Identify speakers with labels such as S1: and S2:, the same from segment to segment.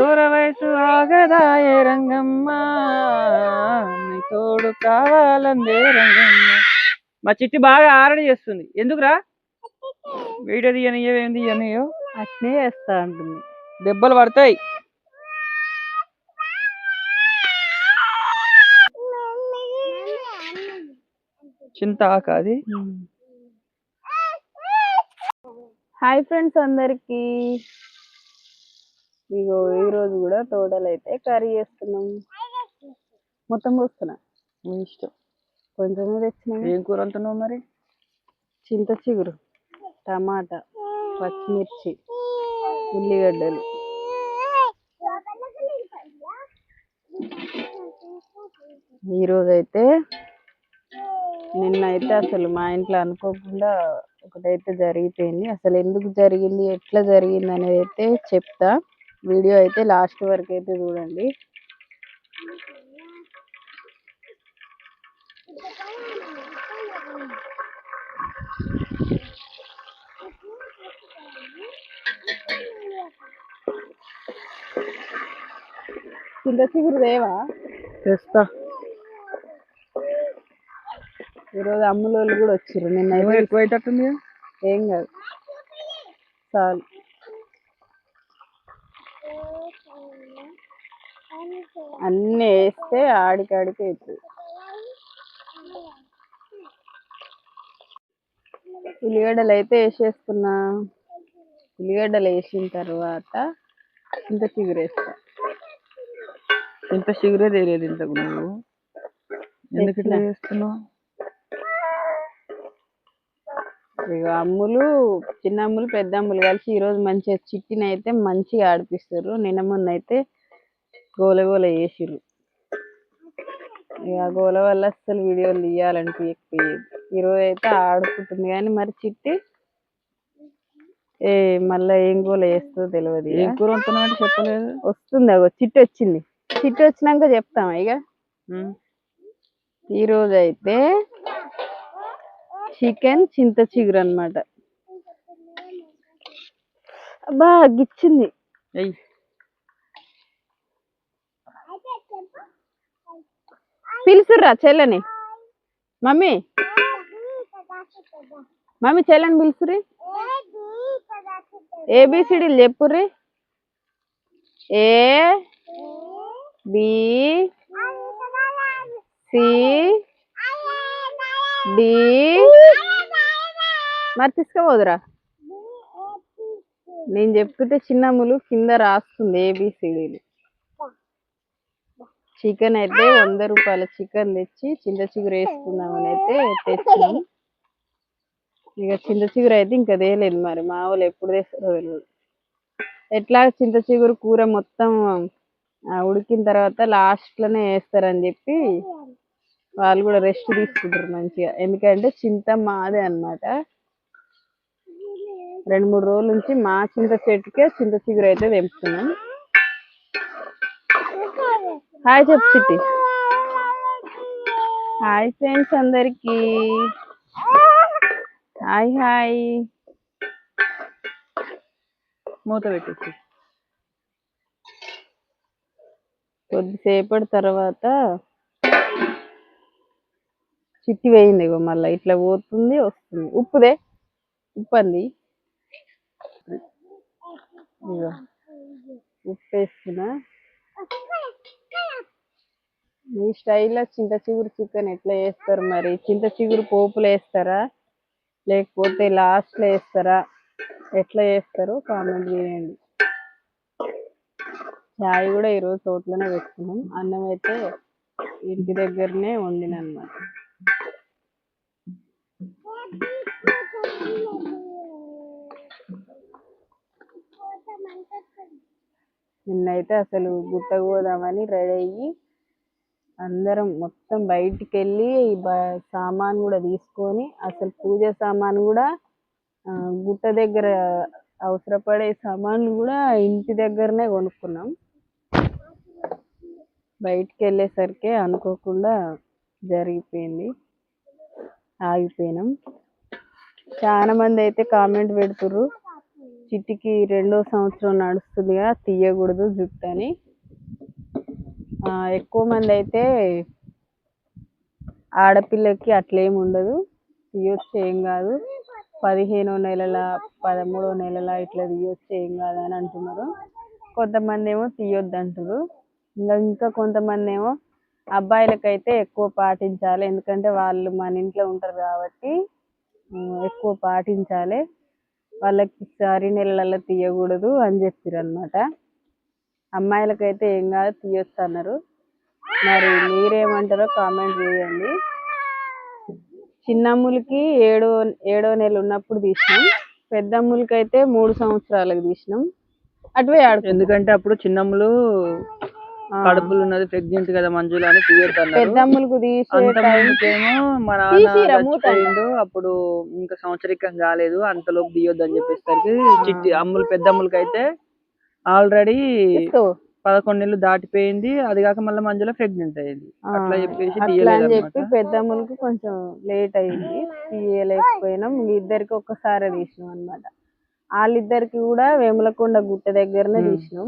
S1: దూర వయసు ఆగదాయే రంగమ్మ నీ తోడు కావాలందే రంగమ్మ. మా చిట్టి బాగా ఆరడి చేస్తుంది. ఎందుకురా వీడియో తీయనియో ఏం తీయనియో
S2: అట్నే చేస్తా ఉంటుంది.
S1: దెబ్బలు పడతాయి. చింతాక అది.
S2: హాయ్ ఫ్రెండ్స్ అందరికి. ఇగో ఈరోజు కూడా తోటలు అయితే కర్రీ చేస్తున్నాం. మొత్తం పోస్తున్నా,
S1: మీ ఇష్టం.
S2: కొంచెమే తెచ్చినా.
S1: ఏం కూర అంటున్నావు మరి?
S2: చింత చిగురు, టమాటా, పచ్చిమిర్చి, ఉల్లిగడ్డలు. ఈరోజైతే నిన్నైతే అసలు మా ఇంట్లో అనుకోకుండా ఒకటైతే జరిగిపోయింది. అసలు ఎందుకు జరిగింది, ఎట్లా జరిగింది అనేది అయితే చెప్తా. వీడియో అయితే లాస్ట్ వరకు అయితే చూడండి. చింత చిగురు దేవా
S1: తెస్తా.
S2: ఈరోజు అమ్ములోళ్ళు కూడా వచ్చారు. నిన్న
S1: ఎక్కువ అయ్యేటట్టుంది.
S2: ఏం కాదు, చాలు. అన్నీ వేస్తే ఆడికాడికి అవుతుంది. ఉల్లిగడ్డలు అయితే వేసేస్తున్నా. ఉల్లిగడ్డలు వేసిన తర్వాత చింత చిగురు వేస్తా.
S1: ఇంత చిగురే తెలియదు ఇంతకు నువ్వు ఎందుకు ఇట్లా చేస్తున్నావు?
S2: ఇక అమ్ములు, చిన్న అమ్ములు, పెద్ద అమ్ములు కలిసి ఈరోజు మంచిగా చిట్టిని అయితే మంచిగా ఆడిపిస్తారు. నిన్న మొన్న అయితే గోల చేసిర్రు. ఇక గోల వల్ల అసలు వీడియోలు తీయాలనిపించకపోయేది. ఈరోజు అయితే ఆడుకుంటుంది కానీ మరి చిట్టి మళ్ళీ ఏం గోల చేస్తుందో తెలియదు.
S1: ఏం కూర అంటున్నావు చెప్పలేదు.
S2: వస్తుంది, అగో చిట్టి వచ్చింది. చిట్టి వచ్చినాక చెప్తామా ఇక. ఈరోజు అయితే చికెన్ చింత చిగురు అన్నమాట. అబ్బా గిచ్చింది. పిలుసుర్రా చెల్లని. మమ్మీ మమ్మీ చెల్లని పిలుసుర్రి. ఏబిసిడీలు చెప్పుర్రి. A B C D. మరి తీసుకోపోదురా. నేను చెప్తుంటే చిన్నమ్ములు కింద రాస్తుంది ఏబిసిడీలు. చికెన్ అయితే 100 రూపాయల చికెన్ తెచ్చి చింత చిగురు వేసుకుందామని అయితే తెచ్చినాం. ఇక చింత చిగురు అయితే ఇంకా తేలేదు. మరి మా వాళ్ళు ఎప్పుడు తెస్తారో తెలియదు. ఎట్లా చింత చిగురు కూర మొత్తం ఉడికిన తర్వాత లాస్ట్లోనే వేస్తారని చెప్పి వాళ్ళు కూడా రెస్ట్ తీసుకుంటారు మంచిగా. ఎందుకంటే చింత మాదే అన్నమాట. 2-3 రోజుల నుంచి మా చింత చెట్టుకే చింత చిగురు అయితే తెంపుతున్నాం. హాయ్ చెప్పు చిట్టి. హాయ్ ఫ్రెండ్స్ అందరికి. Hi hi.
S1: మూత పెట్టేసి
S2: కొద్దిసేపటి తర్వాత చిట్టి వేయింది. ఇగో మళ్ళీ ఇట్లా పోతుంది వస్తుంది. ఉప్పుదే, ఉప్పు అంది. ఇగో ఉప్పు వేస్తున్నా. మీ స్టైల్లో చింత చిగురు చికెన్ ఎట్లా వేస్తారు మరి? చింత చిగురు పోపులు వేస్తారా లేకపోతే లాస్ట్లో వేస్తారా? ఎట్లా చేస్తారో కామెంట్ చేయండి. చాయ్ కూడా ఈరోజు తోటలోనే పెట్టుకున్నాం. అన్నం అయితే ఇంటి దగ్గరనే వండిన అన్నమాట. నిన్నైతే అసలు గుట్టకు పోదామని రెడీ అయ్యి అందరం మొత్తం బయటికి వెళ్ళి సామాన్ కూడా తీసుకొని, అసలు పూజ సామాన్ కూడా గుట్ట దగ్గర అవసరపడే సామాన్లు కూడా ఇంటి దగ్గరనే కొనుక్కున్నాం. బయటికి వెళ్ళేసరికి అనుకోకుండా జరిగిపోయింది, ఆగిపోయినాం. చాలా మంది అయితే కామెంట్ పెడుతుర్రు చిట్టికి 2వ సంవత్సరం నడుస్తుందిగా, తీయకూడదు జుట్టు అని. ఎక్కువ మంది అయితే ఆడపిల్లకి అట్లేం ఉండదు, తీయొచ్చు ఏం కాదు, 15వ నెలల 13వ నెలల ఇట్లా తీయొచ్చు ఏం కాదు అని అంటున్నారు. కొంతమంది ఏమో తీయొద్దు అంటారు. ఇంకా కొంతమంది ఏమో అబ్బాయిలకైతే ఎక్కువ పాటించాలి, ఎందుకంటే వాళ్ళు మన ఇంట్లో ఉంటారు కాబట్టి ఎక్కువ పాటించాలి, వాళ్ళకి సారీ నెలలలో తీయకూడదు అని చెప్పారు అనమాట. అమ్మాయిలకైతే ఏం కాదు తీయొచ్చు అన్నారు. మరి మీరేమంటారో కామెంట్ చేయండి. చిన్నమ్ములకి ఏడో నెల ఉన్నప్పుడు తీసినాం, పెద్దమ్ములకి అయితే 3 సంవత్సరాలకు తీసినాం. అటువే
S1: ఎందుకంటే అప్పుడు చిన్నమ్ములు కడుపులు ఉన్నది, ప్రెగ్నెంట్ కదా మంజుల అని తీయొద్దు అన్నారు.
S2: పెద్దమ్ములకు తీసే
S1: అంతకుముందుకేమో మా నాన్న చచ్చిపోయిండు, అప్పుడు ఇంకా సంవత్సరికం కాలేదు, అంతలోపు తీయొద్దు అని చెప్పేసరికి చిట్టి అమ్ములు పెద్దమ్ములకి అయితే ఆల్రెడీ 11 నెలలు దాటిపోయింది, అది కాక మళ్ళీ మంజుల ప్రెగ్నెంట్ అయ్యింది. అట్లా చెప్పి
S2: పెద్దమ్మలకి కొంచెం లేట్ అయింది, తీయలేకపోయినాం. ఇద్దరికి ఒక్కసారి తీసినాం అనమాట. వాళ్ళిద్దరికి కూడా వేములకొండ గుట్ట దగ్గరనే తీసినాం.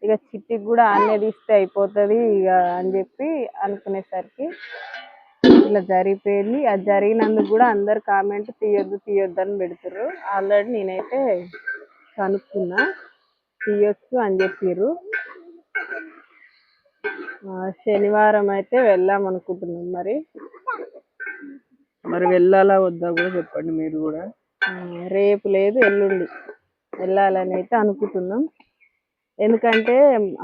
S2: ఇక చిట్టికి కూడా ఆన్నే తీస్తే అయిపోతుంది ఇక అని చెప్పి అనుకునేసరికి ఇలా జరిగిపోయింది. అది జరిగినందుకు కూడా అందరు కామెంట్ తీయొద్దు అని పెడతారు. ఆల్రెడీ నేనైతే కనుక్కున్నా, తీయొచ్చు అని చెప్పారు. శనివారం అయితే వెళ్దాం అనుకుంటున్నాం.
S1: మరి వెళ్ళాలా వద్దా కూడా చెప్పండి మీరు కూడా.
S2: రేపు లేదు ఎల్లుండి వెళ్ళాలని అయితే అనుకుంటున్నాం. ఎందుకంటే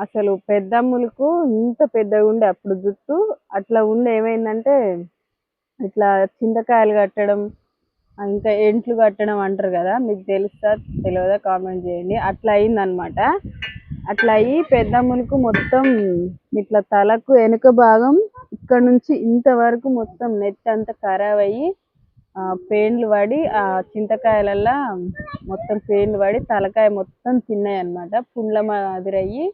S2: అసలు పెద్దమ్ములకు ఇంత పెద్దగా ఉండే అప్పుడు జుట్టు, అట్లా ఉండి ఏమైందంటే ఇట్లా చింతకాయలు కట్టడం, ఇంకా ఎంట్లు కట్టడం అంటారు కదా, మీకు తెలుసా తెలియదా కామెంట్ చేయండి. అట్లా అయిందనమాట. అట్లా అయ్యి పెద్దమ్ములకు మొత్తం ఇట్లా తలకు వెనుక భాగం ఇక్కడ నుంచి ఇంతవరకు మొత్తం నెత్తి అంతా ఖరాబ్ అయ్యి పేన్లు పడి, ఆ చింతకాయలల్లా మొత్తం పేన్లు పడి తలకాయ మొత్తం తిన్నాయి అనమాట. పుండ్ల మాదిరయ్యి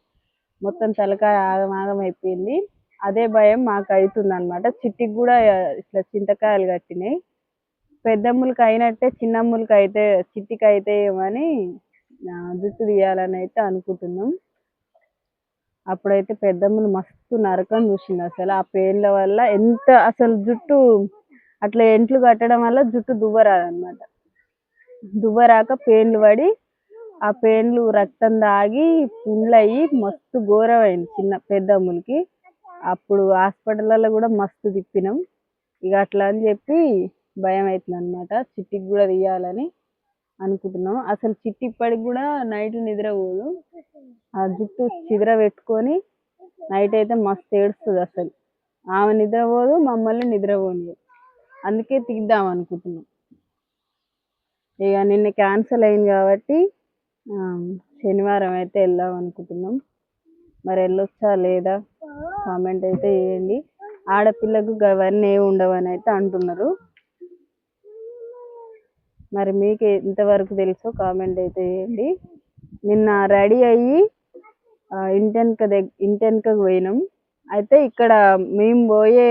S2: మొత్తం తలకాయ ఆగమాగం అయిపోయింది. అదే భయం మాకు అవుతుంది అనమాట. చిట్టికి కూడా ఇట్లా చింతకాయలు కట్టినాయి. పెద్దమ్ములకి అయినట్టే చిన్నమ్ములకి అయితే చిట్టికి అయితే ఏమని జుట్టు తీయాలని అయితే అనుకుంటున్నాం. అప్పుడైతే పెద్దమ్మలు మస్తు నరకం చూసింది అసలు. ఆ పేన్ల వల్ల ఎంత అసలు జుట్టు అట్లా ఎంట్లు కట్టడం వల్ల జుట్టు దువ్వరాదనమాట. దువ్వరాక పేన్లు పడి, ఆ పేన్లు రక్తం తాగి పుండ్లు అయ్యి మస్తు ఘోరమైంది పెద్దమ్ములకి. అప్పుడు హాస్పిటల్లో కూడా మస్తు తిప్పినాం. ఇక అట్లా అని చెప్పి భయం అవుతుంది అనమాట. చిట్టికి కూడా తీయాలని అనుకుంటున్నాం. అసలు చిట్టి ఇప్పటికి కూడా నైట్ నిద్రపోదు, ఆ జుట్టు చిదర పెట్టుకొని నైట్ అయితే మస్తు ఏడుస్తుంది అసలు. ఆమె నిద్రపోదు, మమ్మల్ని నిద్రపోనియదు. అందుకే తీద్దాం అనుకుంటున్నాం. ఇక నిన్న క్యాన్సిల్ అయింది కాబట్టి శనివారం అయితే వెళ్దాం అనుకుంటున్నాం. మరి వెళ్ళొచ్చా లేదా కామెంట్ అయితే చేయండి. ఆడపిల్లకు అవన్నీ ఏమి ఉండవని అయితే అంటున్నారు. మరి మీకు ఎంతవరకు తెలుసో కామెంట్ అయితే చేయండి. నిన్న రెడీ అయ్యి ఇంటెనకకు పోయినాం. అయితే ఇక్కడ మేము పోయే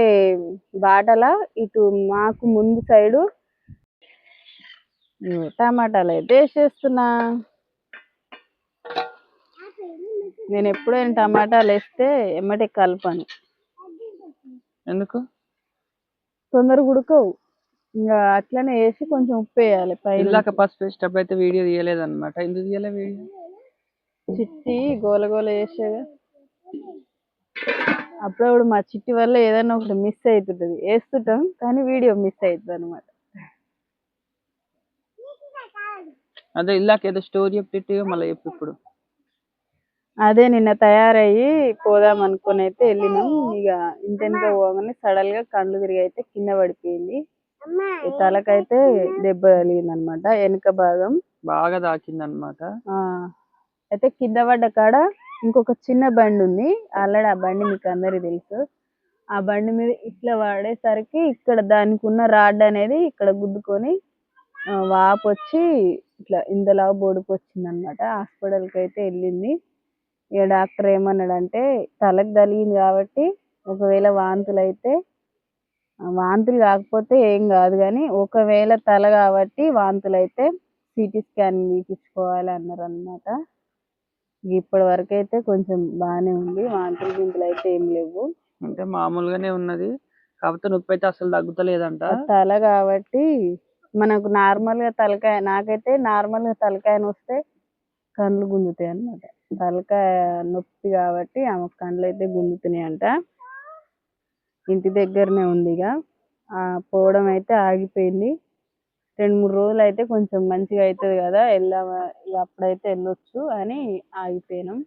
S2: బాటల ఇటు మాకు ముందు సైడు టమాటాలు అయితే వేసేస్తున్నా. నేను ఎప్పుడైనా టమాటాలు వేస్తే ఎమ్మటే కలపను,
S1: ఎందుకు
S2: తొందరగా ఉడకవు. ఇంకా అట్లనే వేసి కొంచెం ఉప్పు వేయాలి పైన.
S1: పసుపు వేసేటప్పుడు అయితే వీడియో తీయలేదు అనమాట. ఎందుకు తీయలే వీడియో? చిట్టి
S2: గోల వేసేగా. అప్పుడప్పుడు మా చిట్టి వల్ల ఏదైనా ఒకటి మిస్ అవుతుంటది, వేస్తుంటాం కానీ వీడియో మిస్ అవుతుంది అనమాట.
S1: అదే ఏదో స్టోరీ చెప్తే మళ్ళీ చెప్పు ఇప్పుడు.
S2: అదే నిన్న తయారయ్యి పోదాం అనుకుని అయితే వెళ్ళినాం. ఇక ఇంటెనక పోగానే సడన్ గా కళ్ళు తిరిగి అయితే కింద పడిపోయింది. ఈ తలకైతే దెబ్బ తగిలింది అనమాట, వెనుక భాగం
S1: బాగా తాకింది అనమాట.
S2: అయితే కింద పడ్డ కాడ ఇంకొక చిన్న బండి ఉంది, ఆల్రెడీ ఆ బండి మీకు అందరికి తెలుసు. ఆ బండి మీద ఇట్లా పడేసరికి ఇక్కడ దానికి ఉన్న రాడ్ అనేది ఇక్కడ గుద్దుకొని వాపు వచ్చి ఇట్లా ఇంతలా బొడుపు వచ్చింది అనమాట. హాస్పిటల్కి అయితే వెళ్ళింది. ఇక డాక్టర్ ఏమన్నాడంటే తలకు తగిలింది కాబట్టి ఒకవేళ వాంతులు కాకపోతే ఏం కాదు, కానీ ఒకవేళ తల కాబట్టి వాంతులు అయితే సిటీ స్కాన్ తీపించుకోవాలి అన్నారు అనమాట. ఇప్పటి వరకు అయితే కొంచెం బాగానే ఉంది, వాంతులు గింతులు అయితే ఏం లేవు.
S1: అంటే మామూలుగానే ఉన్నది, కాకపోతే నొప్పి అయితే అసలు తగ్గుతలేదంట.
S2: తల కాబట్టి మనకు నార్మల్ గా తలకాయ, నాకైతే నార్మల్ గా తలకాయ వస్తే కళ్ళు గుంజుతాయి అన్నమాట. తలకాయ నొప్పి కాబట్టి ఆమె కళ్ళు అయితే గుంజుతున్నాయి అంట. ఇంటి దగ్గరనే ఉంది, ఇక పోవడం అయితే ఆగిపోయింది. 2-3 రోజులు అయితే కొంచెం మంచిగా అవుతుంది కదా, వెళ్దామా ఇక అప్పుడైతే వెళ్ళొచ్చు అని ఆగిపోయినాం.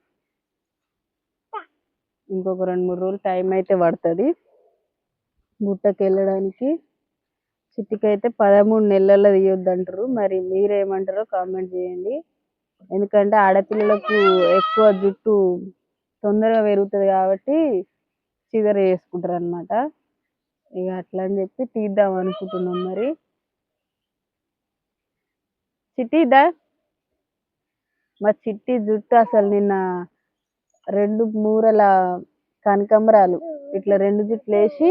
S2: ఇంకొక 2-3 రోజులు టైం అయితే పడుతుంది గుట్టకి వెళ్ళడానికి. చిట్టికైతే 13 నెలల్లో తీయొద్దు అంటారు, మరి మీరేమంటారో కామెంట్ చేయండి. ఎందుకంటే ఆడపిల్లలకు ఎక్కువ జుట్టు తొందరగా పెరుగుతుంది కాబట్టి చిగర చేసుకుంటారు అనమాట. ఇక అట్లా అని చెప్పి తీద్దాం అనుకుంటున్నాం. మరి చిట్టిదా మా చిట్టి జుట్టు అసలు నిన్న 2 మూరల కనకంబరాలు ఇట్లా 2 జుట్లు వేసి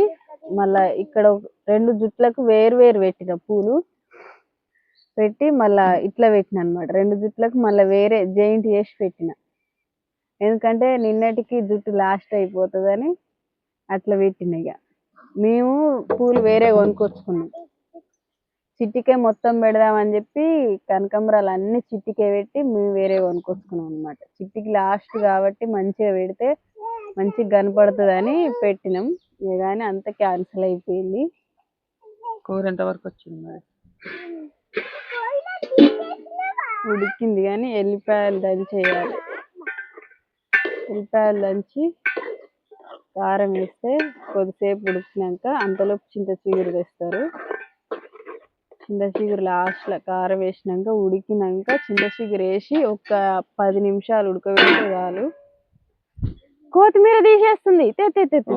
S2: మళ్ళా ఇక్కడ 2 జుట్లకు వేరు వేరు పెట్టిన పూలు పెట్టి మళ్ళా ఇట్లా పెట్టిన అనమాట. 2 జుట్లకు మళ్ళీ వేరే జాయింట్ చేసి పెట్టిన, ఎందుకంటే నిన్నటికి జుట్టు లాస్ట్ అయిపోతుందని అట్లా పెట్టిన. ఇక మేము పూలు వేరే కొనుక్కొచ్చుకున్నాం, చిట్టికే మొత్తం పెడదామని చెప్పి కనకంబరాలు అన్ని చిట్టికే పెట్టి మేము వేరే కొనుక్కొచ్చుకున్నాం అనమాట. చిట్టికి లాస్ట్ కాబట్టి మంచిగా పెడితే మంచిగా కనపడుతుంది అని పెట్టినాం. ఇక కానీ అంత క్యాన్సిల్ అయిపోయింది.
S1: కూర ఎంత వరకు వచ్చింది మరి?
S2: ఉడికింది కానీ ఎల్లిపాయలు దంచేయాలి. ఎల్లిపాయలు దంచి కారం వేస్తే కొద్దిసేపు ఉడికినాక అంతలోపు చింత చిగురు తెస్తారు. చింత చిగురు లాస్ట్లో కారం వేసినాక ఉడికినాక చింత చిగురు వేసి ఒక 10 నిమిషాలు ఉడకబెడితే చాలు. కొత్తిమీర తీసేస్తుంది,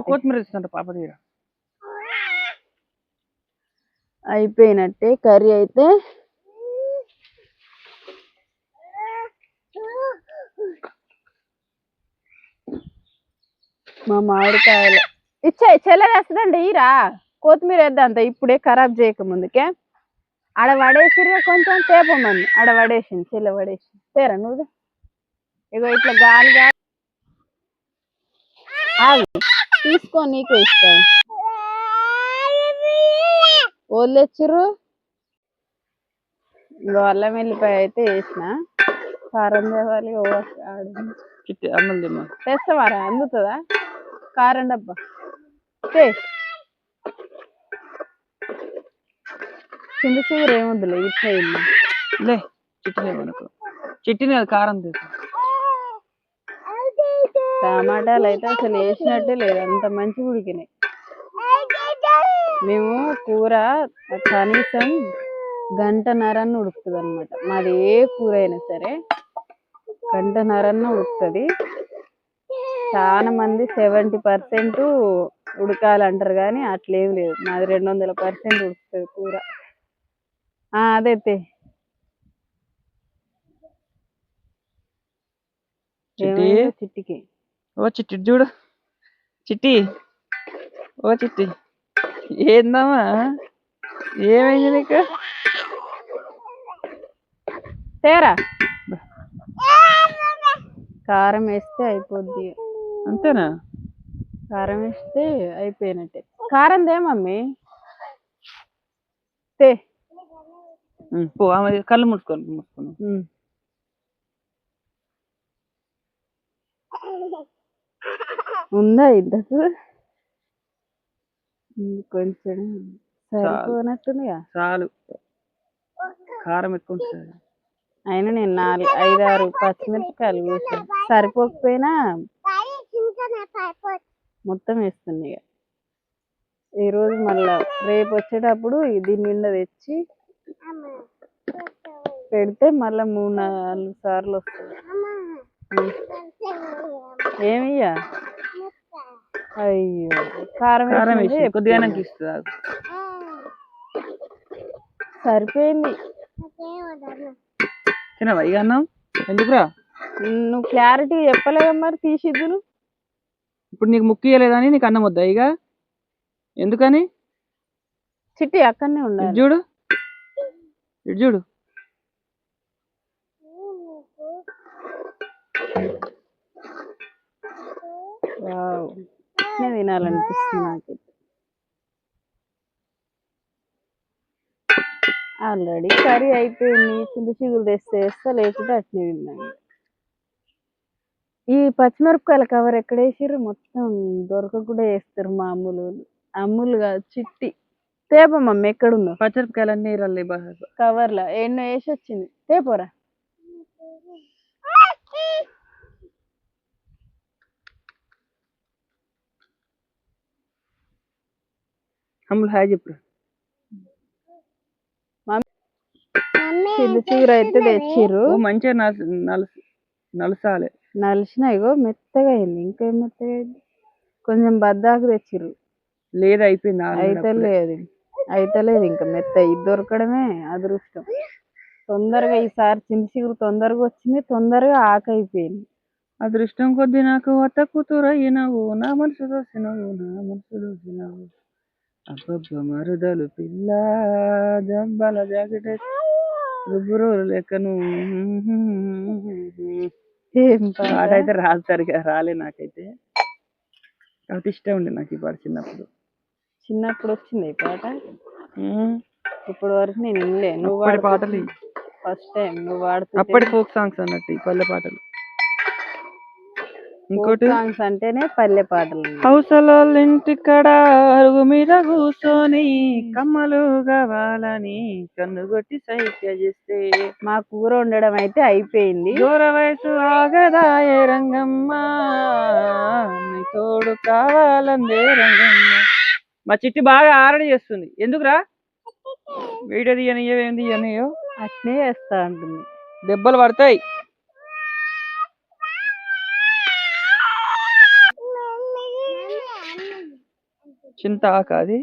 S1: కొత్తిమీర ఇస్తుంట పాప తీర.
S2: అయిపోయినట్టే కర్రీ అయితే. మా మామిడికాయలు చెల్లెదేస్తుందండి, ఈరా కొత్తిమీర వేద్దాంత ఇప్పుడే ఖరాబ్ చేయక ముందుకే. ఆడ పడేసిరే కొంచెం తేపమని, ఆడ పడేసింది చెల్లె పడేసింది. తేరా నువ్వు ఇగో ఇట్లా గాలిగా తీసుకో, నీకే ఇస్తాను. వాళ్ళు తెచ్చిర్రు. ఇంకో అల్లం వెల్లిపాయ అయితే వేసిన, కారం తేవాలి. తెస్తావారా, అందుతుందా కారం డబ్బా? చింత చిగురు ఏముందిలే, ఇట్లా
S1: లే చిట్టి చిట్టిని కారం తీసు.
S2: టమాటాలు అయితే అసలు వేసినట్టే లేదు, అంత మంచిగా ఉడికినాయి. మేము కూర కనీసం 1.5 గంట ఉడుకుతుంది అనమాట. మాది ఏ కూర అయినా సరే 1.5 గంట ఉడుకుతుంది. చాలా మంది 70% ఉడకాలంటారు కానీ అట్లేం లేదు, మాది 200% ఉడుకుతుంది కూర. అదైతే చిట్టికి.
S1: ఓ చిట్టి చూడు, చిట్టి ఓ చిట్టి, ఏందమ్మా ఏమైంది నీకు?
S2: తేరా కారం వేస్తే అయిపోద్ది,
S1: అంతేనా?
S2: కారం వేస్తే అయిపోయినట్టే. కారం దే మమ్మీ, తే
S1: పో. కళ్ళు మూసుకొని
S2: ఉందా ఇద్దరు? కొంచెం సరిపోనట్టుందిగా,
S1: చాలు. కారం ఎక్కువ ఉంటుంది.
S2: అయినా నేను 4-5-6 పచ్చిమిరపకాయలు వేసాను, సరిపోకపోయినా మొత్తం వేస్తుంది. ఇక ఈరోజు మళ్ళా రేపు వచ్చేటప్పుడు దీని నిండా తెచ్చి పెడితే మళ్ళా 3-4 సార్లు వస్తుంది. ఏమియ్యా? అయ్యో, కారం
S1: కొద్దిగా ఇస్తుంది,
S2: సరిపోయింది.
S1: తినవా ఇక అన్నం? ఎందుకురా
S2: నువ్వు క్లారిటీ చెప్పలేదా మరి, తీసిద్దును.
S1: ఇప్పుడు నీకు ముక్కు ఇయ్యలేదని నీకు అన్నం వద్దా ఇక? ఎందుకని?
S2: చిట్టి అక్కడనే ఉండాలి.
S1: చూడు, ఇటు చూడు.
S2: వావ్, ఇట్నే తినాలనిపిస్తుంది నాకు. ఆల్రెడీ కర్రీ అయిపోయింది, చింత చిగురు తెస్తే వేస్తా, లేకుంటే అట్నే తిన్నాను. ఈ పచ్చిమిరపకాయల కవర్ ఎక్కడ వేసిర్రు? మొత్తం దొరకకుండా వేస్తారు మామూలు. అమ్ములు కాదు, చిట్టి. తేప మమ్మీ, ఎక్కడుందో
S1: పచ్చిమిరపకాయలన్నీ రల్లే బాగా.
S2: కవర్లో ఎన్నో వేసి వచ్చింది, తేపోరా.
S1: అమ్ములు హాయ్ చెప్పు.
S2: చింత చిగురు అయితే తెచ్చిర్రు,
S1: మంచిగా నలసాలే.
S2: నలిసిన ఇగో మెత్తగా అయింది. ఇంకేం మెత్తగా అయింది? కొంచెం బద్దాకు తెచ్చిర్రు.
S1: లేదు అయిపోయింది.
S2: అయితలేదు ఇంకా మెత్త. ఇది దొరకడమే అదృష్టం. తొందరగా ఈసారి చింత చిగురు తొందరగా వచ్చింది, తొందరగా ఆకైపోయింది.
S1: అదృష్టం కొద్ది నాకు అత్త కూతురు అయినావు, నా మనసు దోసినవు, నా మనసు దోసినవు. అబ్బబ్బ మరుదలు పిల్ల జంబాల జాకెట్ రుబ్బురు లెక్కను. పాట అయితే రాస్తారు కదా, రాలే నాకైతే. కాబట్టి ఇష్టం ఉండే నాకు ఈ పాట చిన్నప్పుడు
S2: వచ్చింది ఈ పాట. ఇప్పటి వరకు నేను వినలే. నువ్వు
S1: పాటలు
S2: ఫస్ట్ టైం నువ్వు వాడుతూ.
S1: అప్పటి ఫోక్ సాంగ్స్ అన్నట్టు ఈ పల్లె పాటలు. ఇంకోటి
S2: సాంగ్స్ అంటేనే పల్లె పాటలు.
S1: హౌసలో ఇంటికడ అరుగు మీద కూర్చొని కమ్మలు కావాలని కన్నుగొట్టి సైక్య చేస్తే
S2: మా కూర వండడం అయితే అయిపోయింది.
S1: దూర వయసు ఆగదాయే రంగమ్మ, నీ తోడు కావాలందే రంగమ్మ. మా చిట్టి బాగా ఆరడి చేస్తుంది. ఎందుకురా? వీడియో తీయనియో ఏం తీయనియో
S2: అట్నే చేస్తా అంటుంది.
S1: దెబ్బలు పడతాయి. చింత ఆక అది.